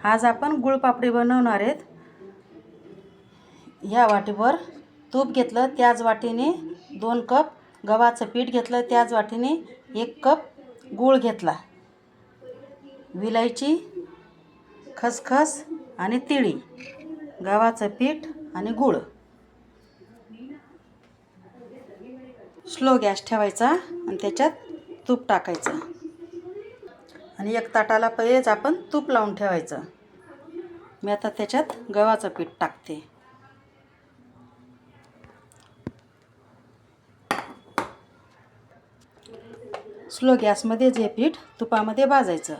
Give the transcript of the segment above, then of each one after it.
आज आपण गुळपापडी बनवणार आहेत। ह्या वाटीवर तूप घेतलं, त्याच वाटीने 2 कप गव्हाचं पीठ घेतलं, त्याच वाटीने 1 कप गूळ घेतला, विलायची, खसखस आणि तिळी, गव्हाचं पीठ आणि गूळ। स्लो गॅस ठेवायचा आणि त्याच्यात तूप टाकायचं आणि एक ताटाला पहिलेच आपण तूप लावून ठेवायचं। मी आता त्याच्यात गव्हाचं पीठ टाकते। स्लो गॅसमध्ये जे पीठ तुपामध्ये भाजायचं।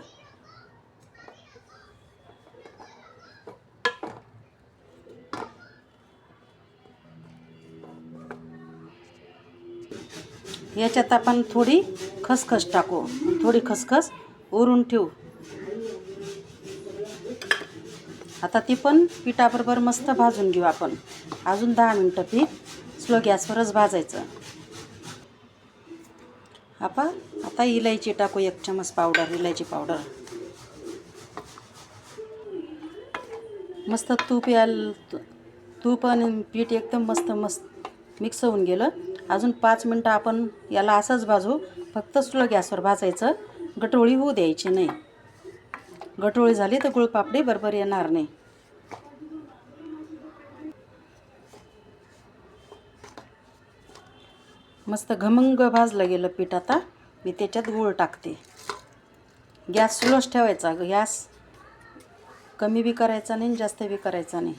याच्यात आपण थोडी खसखस टाकू, थोडी खसखस उरून ठेवू। आता ती पण पिठाबरोबर मस्त भाजून घेऊ आपण। अजून 10 मिनिटं पीठ स्लो गॅसवरच भाजायचं। आता इलायची टाकू, 1 चमच पावडर, इलायची पावडर। मस्त तूप आणि पीठ एकदम मस्त मिक्स होऊन गेलं। अजून 5 मिनिटं आपण याला असंच भाजू, फक्त स्लो गॅसवर भाजायचं, गटोळी होऊ द्यायची नाही। गटोळी झाली तर गुळपापडी बरोबर येणार नाही। मस्त खमंग भाजलं गेलं पीठ। आता मी त्याच्यात गूळ टाकते। गॅस स्लोच ठेवायचा, गॅस कमी बी करायचा नाही, जास्त बी करायचा नाही।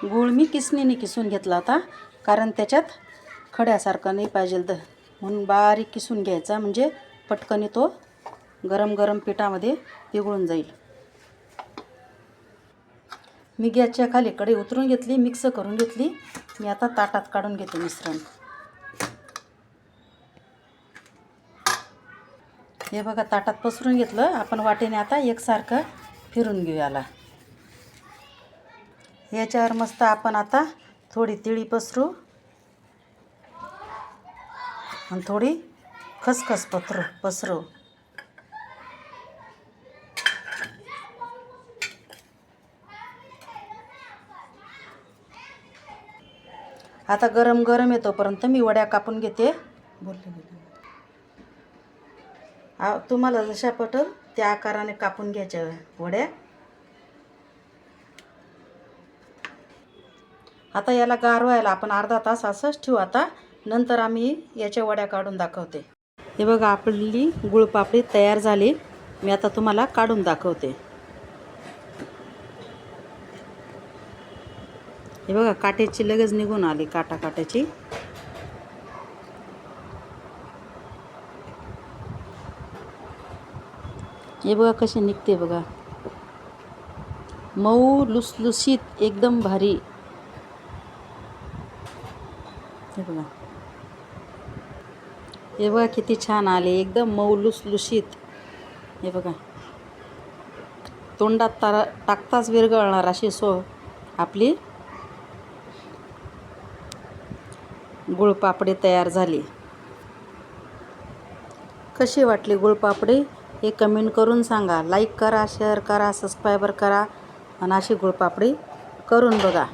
गूळ मी किसणीने किसून घेतला होता, कारण त्याच्यात खड्यासारखं नाही पाहिजे म्हणून बारीक किसून घ्यायचा, म्हणजे पटकन तो गरम पिठामध्ये पिघळून जाईल। मी गॅसच्या खाली कढई उतरून घेतली, मिक्स करून घेतली। मी आता ताटात काढून घेते मिश्रण। हे बघा, ताटात पसरून घेतलं आपण। वाटीने आता एकसारखं फिरून घेऊ याला। याच्यावर मस्त आपण आता थोडी तिळी पसरू आणि थोडी खसखस पसरू। आता गरम येतोपर्यंत मी वड्या कापून घेते। तुम्हाला जशा पटेल त्या आकाराने कापून घ्यायच्या वड्या। आता याला गार व्हायला आपण अर्धा तास असंच ठेवू। आता नंतर आम्ही याच्या वड्या काढून दाखवते। हे बघा, आपली गुळपापडी तयार झाली। मी आता तुम्हाला काढून दाखवते। हे बघा, काट्याची लगेच निघून आली, काट्याची। हे बघा कशी निघते बघा, मऊ लुसलुशीत, एकदम भारी। हे बघा किती छान आले, एकदम मऊ लुसलुशीत। हे बघा, तोंडात टाकताच विरघळणार अशी आपली गुळपापडी तयार झाली। कशी वाटली गुळपापडी हे कमेंट करून सांगा। लाईक करा, शेअर करा, सबस्क्राईब करा आणि अशी गुळपापडी करून बघा।